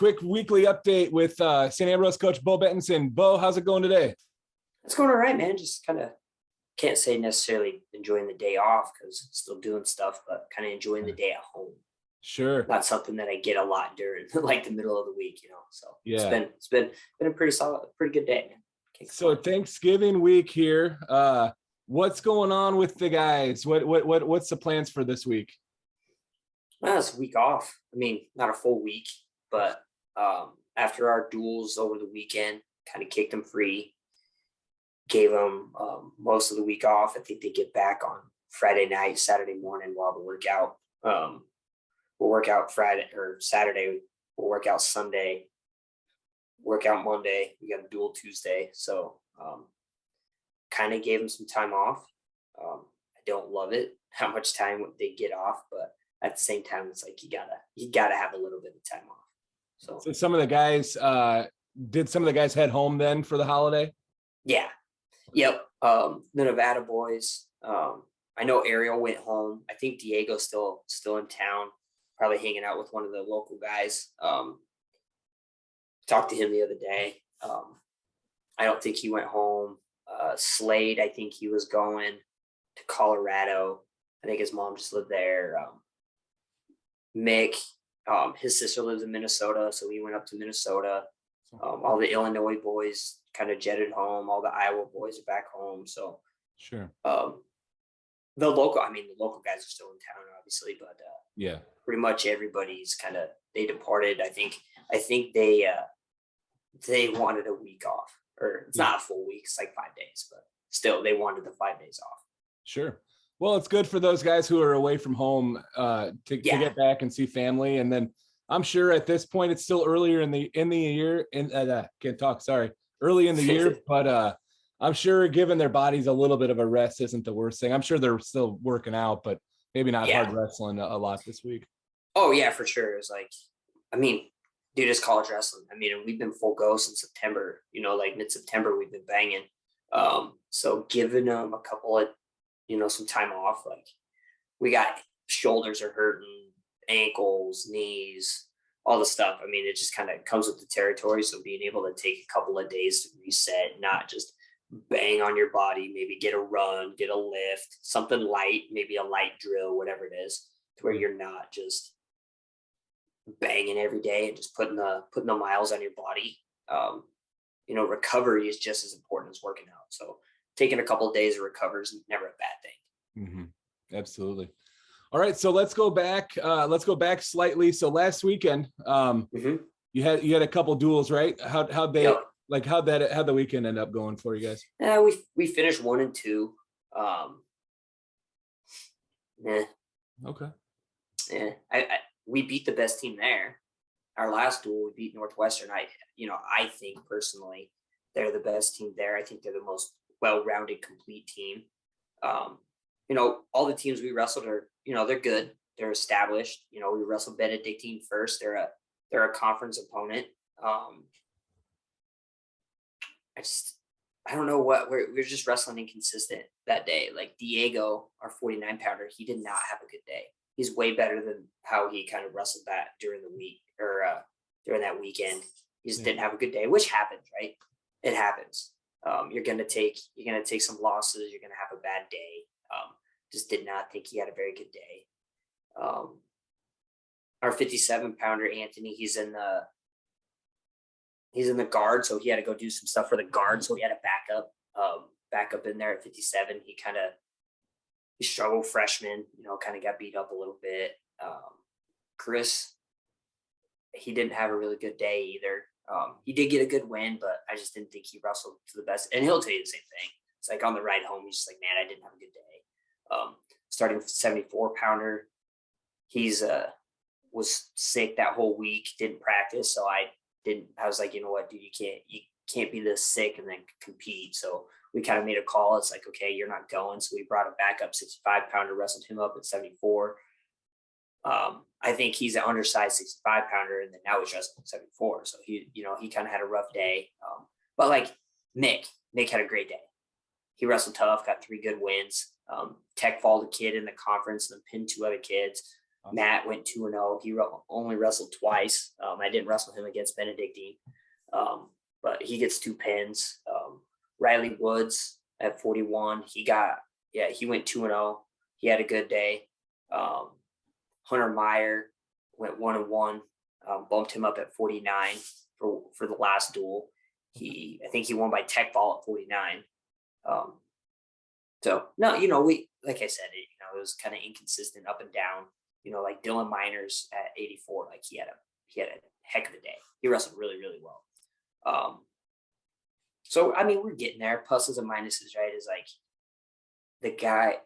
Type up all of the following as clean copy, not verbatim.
quick weekly update with St. Ambrose coach Bo Bettinson. Bo, how's it going today? It's going all right, man. Just kind of can't say necessarily enjoying the day off because still doing stuff, but kind of enjoying the day at home. Sure. Not something that I get a lot during like the middle of the week, So yeah, it's been a pretty solid, pretty good day, man. So Thanksgiving week here. What's going on with the guys? What's the plans for this week? Well, it's a week off. I mean, not a full week, but after our duels over the weekend, kind of kicked them free. Gave them most of the week off. I think they get back on Friday night, Saturday morning while the workout. We'll work out Friday or Saturday. We'll work out Sunday. Work out Monday. We got a dual Tuesday. So kind of gave them some time off. I don't love it, how much time they get off, but at the same time, it's like you gotta have a little bit of time off. So some of the guys, did some of the guys head home then for the holiday? Yeah. Yep. The Nevada boys. I know Ariel went home. I think Diego's still in town, probably hanging out with one of the local guys. Talked to him the other day. I don't think he went home. Slade, I think he was going to Colorado. I think his mom just lived there. Mick, his sister lives in Minnesota, so he went up to Minnesota. All the Illinois boys kind of jetted home. All the Iowa boys are back home. So sure. The local guys are still in town, obviously, but yeah, pretty much everybody's they departed. I think they wanted a week off, or it's not a full week. It's like 5 days, but still they wanted the 5 days off. Sure. Well, it's good for those guys who are away from home to get back and see family. And then I'm sure at this point it's still earlier in the year. Early in the year, but I'm sure giving their bodies a little bit of a rest isn't the worst thing. I'm sure they're still working out, but maybe not hard wrestling a lot this week. Oh yeah, for sure. It's like, I mean, dude, it's college wrestling. I mean, we've been full go since September. Like mid-September, we've been banging. So giving them a couple of some time off, like we got shoulders are hurting, ankles, knees, all the stuff. I mean, it just kind of comes with the territory. So being able to take a couple of days to reset, not just bang on your body, maybe get a run, get a lift, something light, maybe a light drill, whatever it is, to where you're not just banging every day and just putting the miles on your body. Recovery is just as important as working out. So taking a couple of days of recovery is never a bad thing. Mm-hmm. Absolutely. All right, so let's go back. Slightly. So last weekend, you had a couple duels, right? How'd the weekend end up going for you guys? We finished 1 and 2. Okay. Yeah, we beat the best team there. Our last duel, we beat Northwestern. I think personally they're the best team there. I think they're the most well-rounded, complete team. All the teams we wrestled are, they're good. They're established. We wrestled Benedictine first. They're a conference opponent. I don't know what we're just wrestling inconsistent that day. Like Diego, our 49-pounder, he did not have a good day. He's way better than how he kind of wrestled that during the week or during that weekend. He just didn't have a good day, which happens, right? It happens. You're gonna take some losses. You're gonna have a bad day. Just did not think he had a very good day. Our 57-pounder Anthony, he's in the guard, so he had to go do some stuff for the guard. So he had a backup in there at 57. He struggled freshman, kind of got beat up a little bit. Chris, he didn't have a really good day either. He did get a good win, but I just didn't think he wrestled to the best. And he'll tell you the same thing. It's like on the ride home, he's just like, man, I didn't have a good day. Starting 74-pounder, he's was sick that whole week, didn't practice. So I was like, you know what, dude, you can't be this sick and then compete. So we kind of made a call. It's like, okay, you're not going. So we brought a backup 65-pounder, wrestled him up at 74. I think he's an undersized 65-pounder, and then now he's wrestling 74. So he kind of had a rough day. But like Nick had a great day. He wrestled tough, got 3 good wins. Tech followed a kid in the conference and then pinned 2 other kids. Awesome. Matt went 2-0. He only wrestled twice. I didn't wrestle him against Benedictine, but he gets 2 pins. Riley Woods at 41. He went 2-0. He had a good day. Hunter Meyer went 1-1. Bumped him up at 49 for the last duel. I think he won by tech ball at 49. So no, like I said, it was kind of inconsistent up and down. Like Dylan Miners at 84, like he had a heck of a day. He wrestled really, really well. So I mean, we're getting there. Pluses and minuses, right? Is like the guy.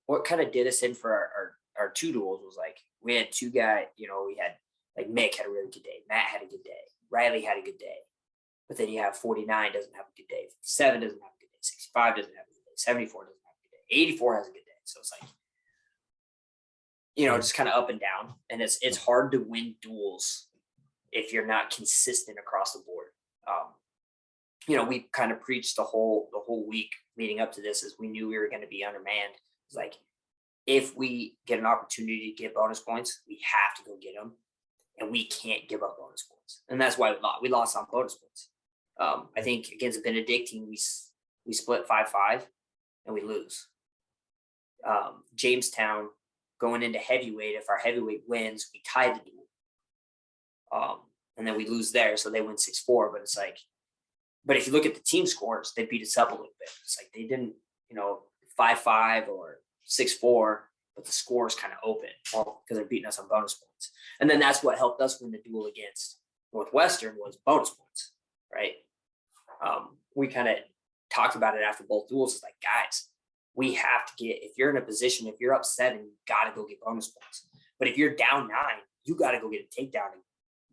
What kind of did us in for our 2 duels was like we had 2 guys. We had like Mick had a really good day. Matt had a good day. Riley had a good day. But then you have 49 doesn't have a good day. 57 doesn't have a good day. 65 doesn't have a good day. 74 doesn't have a good day. 84 has a good day. So it's like, just kind of up and down. And it's hard to win duels if you're not consistent across the board. We kind of preached the whole week leading up to this as we knew we were going to be undermanned. It's like, if we get an opportunity to get bonus points, we have to go get them. And we can't give up bonus points. And that's why we lost on bonus points. I think against Benedictine, we split 5-5 and we lose. Jamestown, going into heavyweight, if our heavyweight wins, we tie the duel. And then we lose there, so they win 6-4. But it's like, but if you look at the team scores, they beat us up a little bit. It's like they didn't, 5-5 or 6-4, but the score is kind of open because they're beating us on bonus points. And then that's what helped us win the duel against Northwestern was bonus points, right? We kind of talked about it after both duels. It's like, guys, we have to if you're in a position, if you're up 7, you got to go get bonus points. But if you're down 9, you got to go get a takedown and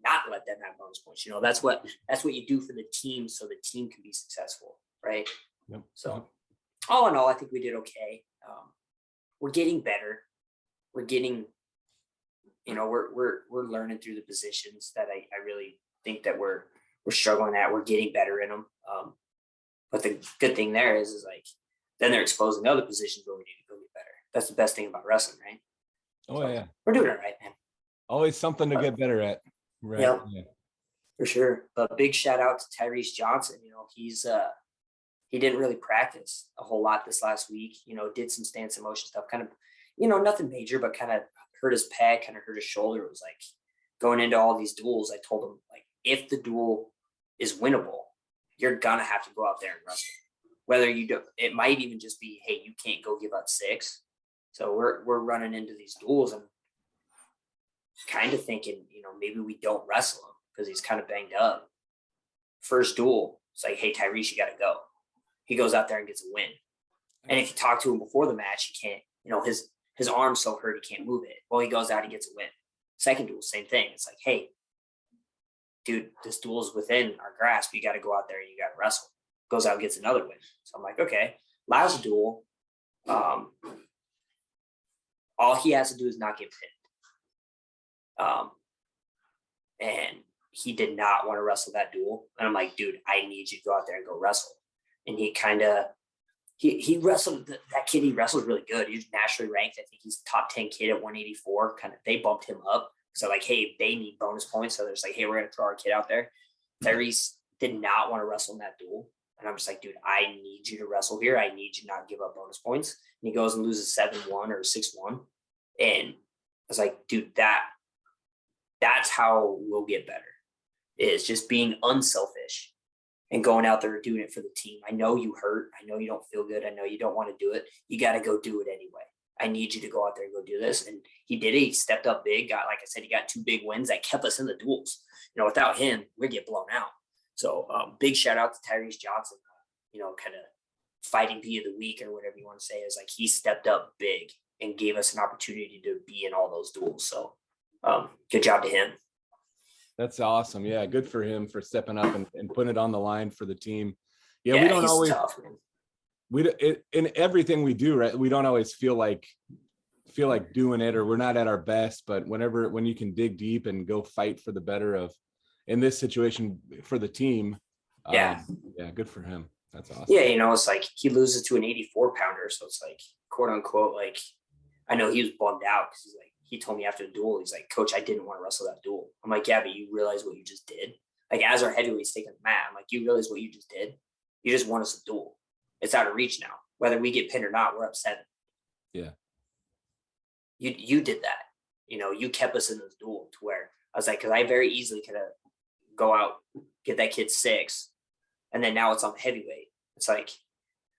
not let them have bonus points. That's what you do for the team so the team can be successful, right? Yep. So all in all, I think we did okay. We're getting better. We're getting, we're learning through the positions that I really think that we're struggling at. We're getting better in them. But the good thing there is like, then they're exposing other positions where we need to go get better. That's the best thing about wrestling, right? Oh, so yeah. We're doing it right, man. Always something to get better at. Right. Yep, yeah. For sure. But big shout out to Tyrese Johnson. He didn't really practice a whole lot this last week, did some stance and motion stuff, kind of, nothing major, but kind of hurt his pec, kind of hurt his shoulder. It was like going into all these duels. I told him, like, if the duel is winnable, you're going to have to go out there and wrestle. Whether you do, it might even just be, hey, you can't go give up 6. So we're running into these duels and kind of thinking, maybe we don't wrestle him because he's kind of banged up. First duel, it's like, hey, Tyrese, you got to go. He goes out there and gets a win. And if you talk to him before the match, he can't, his arm's so hurt he can't move it. Well, he goes out, he gets a win. Second duel, same thing. It's like, hey, dude, this duel is within our grasp. You got to go out there and you got to wrestle. Goes out, gets another win. So I'm like, okay. Last duel, all he has to do is not get pinned. And he did not want to wrestle that duel. And I'm like, dude, I need you to go out there and go wrestle. And he kind of, he wrestled, that kid, he wrestles really good. He's nationally ranked. I think he's top 10 kid at 184. Kind of, they bumped him up. So like, hey, they need bonus points. So there's like, hey, we're going to throw our kid out there. Tyrese did not want to wrestle in that duel. And I'm just like, dude, I need you to wrestle here. I need you not to give up bonus points. And he goes and loses 7-1 or 6-1. And I was like, dude, that's how we'll get better, is just being unselfish and going out there and doing it for the team. I know you hurt. I know you don't feel good. I know you don't want to do it. You got to go do it anyway. I need you to go out there and go do this. And he did it. He stepped up big. Like I said, he got 2 big wins that kept us in the duels. Without him, we get blown out. So big shout out to Tyrese Johnson, kind of fighting B of the week or whatever you want to say, is like he stepped up big and gave us an opportunity to be in all those duels. So good job to him. That's awesome. Yeah, good for him for stepping up and putting it on the line for the team. Yeah, we don't he's always tough, man. In everything we do, right? We don't always feel like doing it, or we're not at our best. But when you can dig deep and go fight for the better of, in this situation, for the team, yeah, good for him. That's awesome. Yeah, it's like he loses to an 84 pounder, so it's like, quote unquote, like I know he was bummed out because he's like, he told me after the duel, he's like, Coach, I didn't want to wrestle that duel. I'm like, yeah, but you realize what you just did? Like, as our heavyweights taking the mat, I'm like, you realize what you just did? You just want us to duel. It's out of reach now. Whether we get pinned or not, we're up 7. Yeah. You did that. You know, you kept us in this duel to where I was like, because I very easily could have go out, get that kid 6, and then now it's on the heavyweight. It's like,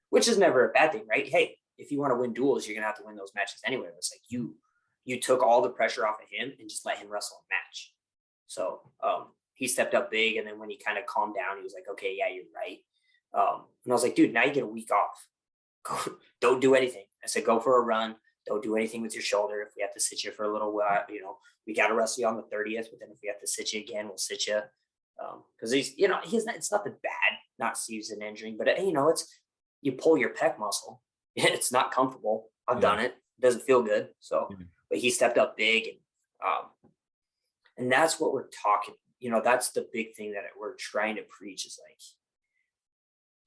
which is never a bad thing, right? Hey, if you want to win duels, you're gonna have to win those matches anyway. It's like you took all the pressure off of him and just let him wrestle a match. So he stepped up big, and then when he kind of calmed down, he was like, okay, yeah, you're right. And I was like, dude, now you get a week off. Don't do anything. I said, go for a run. Don't do anything with your shoulder. If we have to sit you for a little while, you know, we got to wrestle you on the 30th, but then if we have to sit you again, we'll sit you. Because he's, you know, it's nothing bad, not season injury, but you know, it's, you pull your pec muscle. It's not comfortable. I've done it. It doesn't feel good. So, but he stepped up big, and that's what we're talking. You know, that's the big thing that we're trying to preach is like,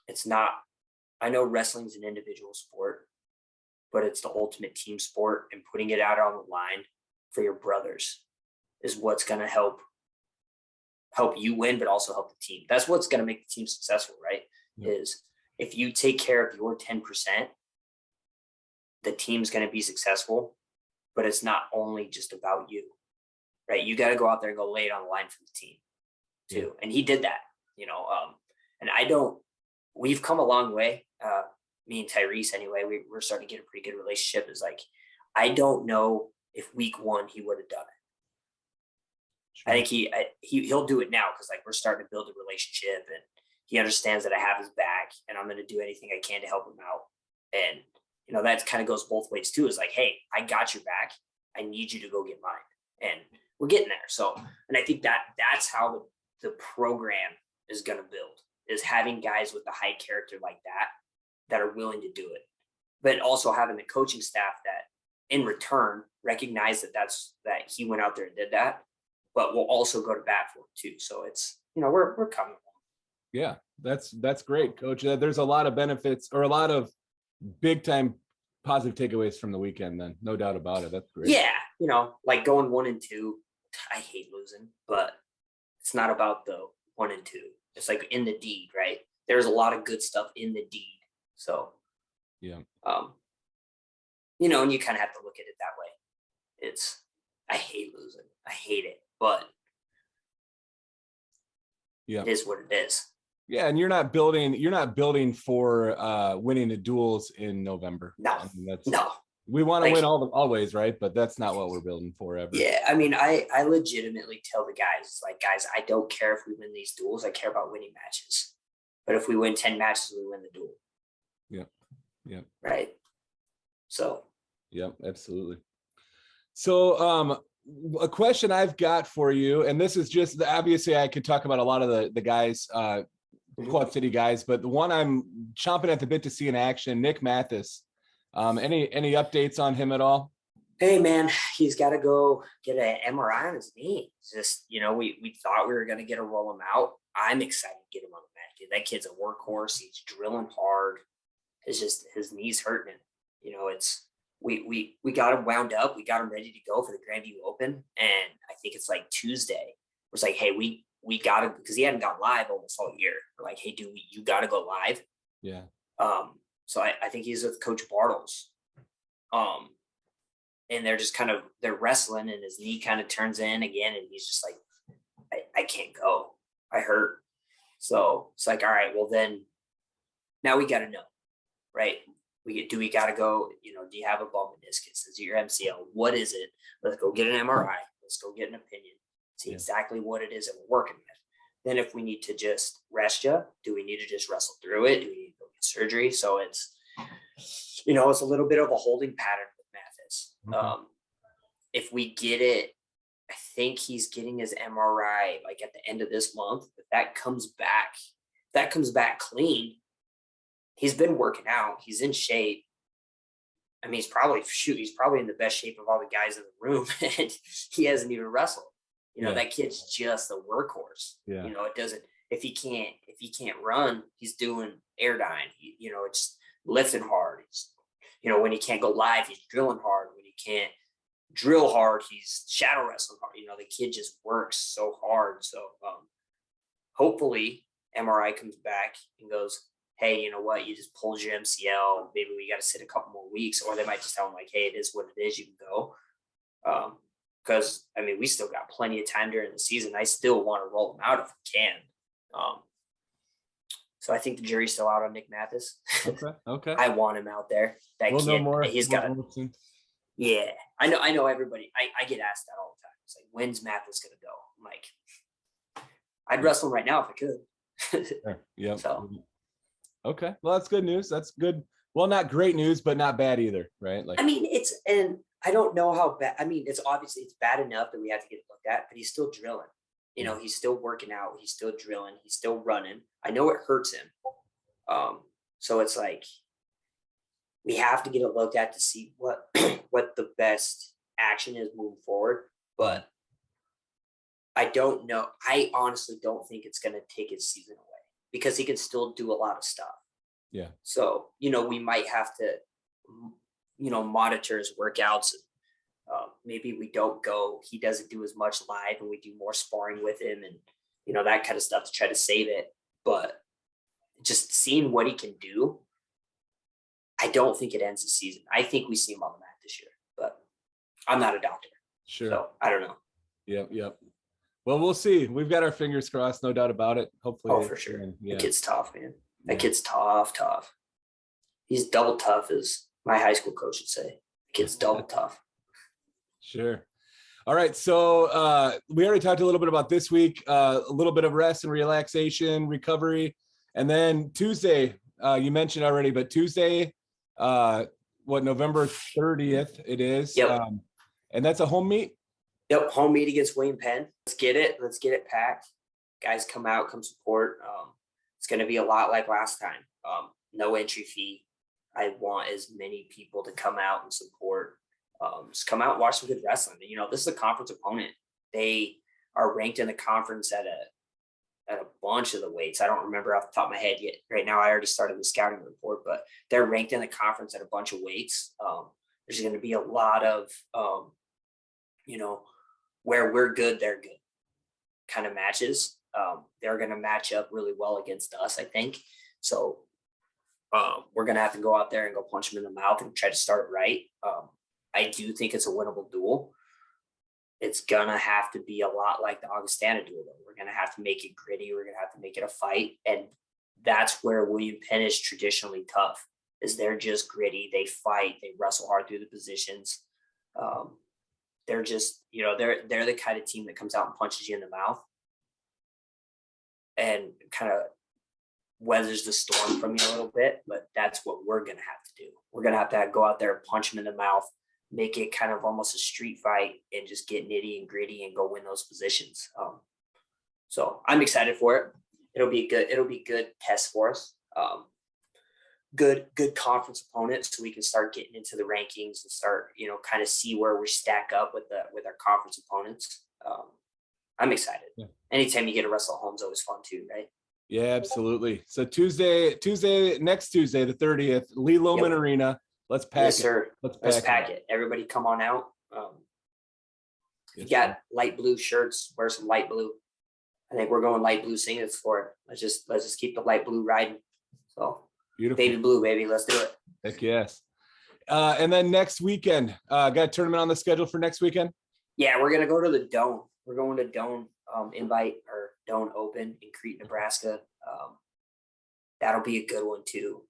it's not, I know wrestling's an individual sport, but it's the ultimate team sport, and putting it out on the line for your brothers is what's going to help you win, but also help the team. That's what's going to make the team successful, right? Is if you take care of your 10%, the team's going to be successful, but it's not only just about you, right? You got to go out there and go lay it on the line for the team too. And he did that, you know, and we've come a long way. Me and Tyrese, anyway, we're starting to get a pretty good relationship. Is like, I don't know if week 1 he would have done it. Sure. I think he'll do it now because like we're starting to build a relationship, and he understands that I have his back, and I'm going to do anything I can to help him out. And you know, that kind of goes both ways too. Is like, hey, I got your back. I need you to go get mine, and we're getting there. So, and I think that's how the program is going to build, is having guys with the high character like that are willing to do it, but also having the coaching staff that in return recognize that he went out there and did that, but will also go to bat for him too. So it's, you know, we're coming along. Yeah, that's great, Coach. There's a lot of benefits, or a lot of big time positive takeaways from the weekend, then no doubt about it. That's great. Yeah. You know, like going 1 and 2, I hate losing, but it's not about the 1 and 2. It's like in the deed, right? There's a lot of good stuff in the deed. So, you know, and you kind of have to look at it that way. I hate losing. I hate it, but it is what it is. Yeah. And you're not building for winning the duels in November. No, I mean, no. We want to win always, right? But that's not what we're building for ever. Yeah. I mean, I legitimately tell the guys, like, guys, I don't care if we win these duels. I care about winning matches. But if we win 10 matches, we win the duel. Yeah. Right. So. Yep, absolutely. So a question I've got for you, and this is just, obviously I could talk about a lot of the guys, Quad City guys, but the one I'm chomping at the bit to see in action, Nick Mathis. Any updates on him at all? Hey man, he's got to go get an MRI on his knee. It's just, you know, we thought we were going to get to roll him out. I'm excited to get him on the mat. Dude, that kid's a workhorse. He's drilling hard. It's just his knees hurting him. You know, it's we got him wound up. We got him ready to go for the Grandview Open, and I think it's like Tuesday. It's like, hey, we got to, because he hadn't gone live almost all year. We're like, hey, dude, you got to go live. Yeah. So I think he's with Coach Bartles. And they're just they're wrestling, and his knee kind of turns in again, and he's just like, I can't go. I hurt. So it's like, all right, well then now we got to know, right? Do we got to go, you know, do you have a bum meniscus? Is it your MCL? What is it? Let's go get an MRI. Let's go get an opinion. See exactly what it is that we're working with. Then if we need to just rest you, do we need to just wrestle through it? Do we need to go get surgery? So it's, you know, it's a little bit of a holding pattern with Mathis. Okay. If we get it, I think he's getting his MRI like at the end of this month. If that comes back clean, he's been working out. He's in shape. I mean, he's probably in the best shape of all the guys in the room, and he hasn't even wrestled. You know, that kid's just a workhorse. Yeah. You know, it doesn't, if he can't run, he's doing airdyne. You know, it's lifting hard. It's, you know, when he can't go live, he's drilling hard. When he can't drill hard. He's shadow wrestling hard. The kid just works so hard. So hopefully MRI comes back and goes, hey, you know what? You just pulled your MCL. Maybe we got to sit a couple more weeks. Or they might just tell him like, hey, it is what it is. You can go. Because, we still got plenty of time during the season. I still want to roll him out if we can. So I think the jury's still out on Nick Mathis. Okay. I want him out there. That we'll kid, know more. He's got to. Yeah, I know everybody. I get asked that all the time. It's like, when's Mathis going to go? I'm like, I'd wrestle him right now if I could. Sure. Yeah. So. Okay. Well, that's good news. That's good. Well, not great news, but not bad either, right? Like, and I don't know how bad. It's obviously it's bad enough that we have to get it looked at, but he's still drilling. He's still working out. He's still drilling. He's still running. I know it hurts him. So it's like we have to get it looked at to see what the best action is moving forward. But I don't know. I honestly don't think it's going to take his season away because he can still do a lot of stuff. Yeah. So, we might have to, monitor his workouts. Maybe we don't go, he doesn't do as much live and we do more sparring with him and, that kind of stuff to try to save it. But just seeing what he can do, I don't think it ends the season. I think we see him on the mat this year, but I'm not a doctor. Sure. So I don't know. Yep. Well, we'll see. We've got our fingers crossed, no doubt about it. Hopefully. Oh, for sure. Yeah. The kid's tough, man. That kid's tough. He's double tough, as my high school coach would say. The kid's double tough. Sure. All right. So we already talked a little bit about this week, a little bit of rest and relaxation, recovery. And then Tuesday, you mentioned already, but Tuesday, November 30th it is. Yep. And that's a home meet? Yep. Home meet against William Penn. Let's get it packed. Guys come out, come support. It's going to be a lot like last time. No entry fee. I want as many people to come out and support. Just come out and watch some good wrestling. This is a conference opponent. They are ranked in the conference at a bunch of the weights. I don't remember off the top of my head yet. Right now, I already started the scouting report, but they're ranked in the conference at a bunch of weights. There's going to be a lot of, where we're good, they're good kind of matches. They're going to match up really well against us, I think. So we're going to have to go out there and go punch them in the mouth and try to start it right. I do think it's a winnable duel. It's going to have to be a lot like the Augustana duel, though. We're going to have to make it gritty. We're going to have to make it a fight. And that's where William Penn is traditionally tough, is they're just gritty. They fight. They wrestle hard through the positions. They're just, they're the kind of team that comes out and punches you in the mouth and kind of weathers the storm from you a little bit. But that's what we're going to have to do. We're going to have go out there and punch them in the mouth, make it kind of almost a street fight, and just get nitty and gritty and go win those positions. So I'm excited for it. It'll be a good test for us. Good conference opponent, so we can start getting into the rankings and start, kind of see where we stack up with our conference opponents. I'm excited. Yeah. Anytime you get to wrestle at home is always fun too, right? Yeah, absolutely. So next Tuesday, the 30th, Lee Loman Arena. Let's pack yes, it. Sir. Let's pack it. Everybody come on out. You got light blue shirts, wear some light blue. I think we're going light blue singles for it. Let's just keep the light blue riding. So beautiful. Baby blue, baby. Let's do it. Heck yes. And then next weekend, got a tournament on the schedule for next weekend? Yeah, we're going to go to the Doan. We're going to Doan Invite or Doan Open in Crete, Nebraska. That'll be a good one too.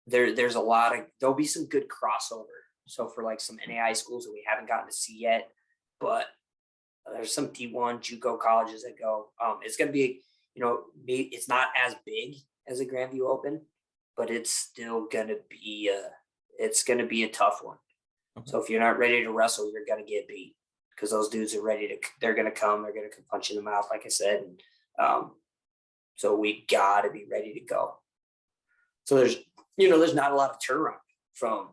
There's a lot of, there'll be some good crossover. So for like some NAI schools that we haven't gotten to see yet, but there's some D1 JUCO colleges that go. It's going to be, it's not as big as a Grandview Open, but it's still going to be a tough one. Okay. So if you're not ready to wrestle, you're going to get beat because those dudes are they're going to come punch you in the mouth, like I said. And, so we got to be ready to go. So there's not a lot of turnaround from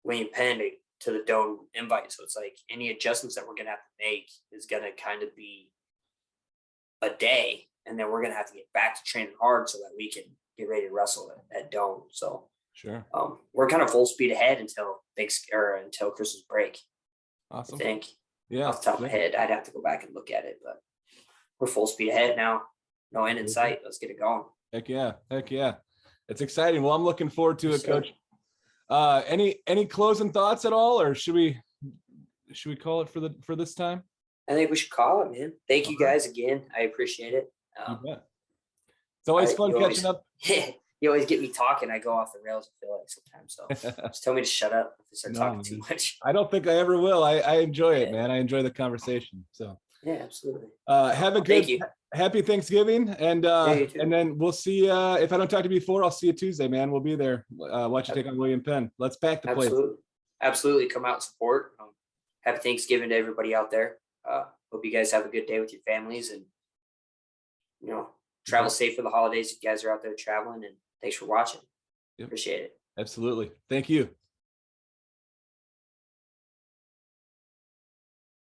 William Penn to the Doan Invite. So it's like any adjustments that we're going to have to make is going to kind of be a day. And then we're going to have to get back to training hard so that we can get ready to wrestle at Doan. So Sure. We're kind of full speed ahead until Christmas break. Awesome. I think. Yeah. Off the top of my head, I'd have to go back and look at it, but we're full speed ahead now. No end in sight. Let's get it going. Heck yeah. Heck yeah. It's exciting. Well, I'm looking forward to it, Coach. Any closing thoughts at all, or should we call it for this time? I think we should call it, man. Thank you guys again. I appreciate it. You bet. It's always fun catching up. You always get me talking. I go off the rails, I feel like sometimes. So just tell me to shut up if I start talking too much. I don't think I ever will. I enjoy it, man. I enjoy the conversation. So yeah, absolutely. Have a good happy Thanksgiving, and then we'll see. If I don't talk to you before, I'll see you Tuesday, man. We'll be there. Watch you take on William Penn. Let's pack the place. Absolutely. Come out and support. Happy Thanksgiving to everybody out there. Hope you guys have a good day with your families, and travel safe for the holidays if you guys are out there traveling, and thanks for watching. Appreciate it. Absolutely. Thank you.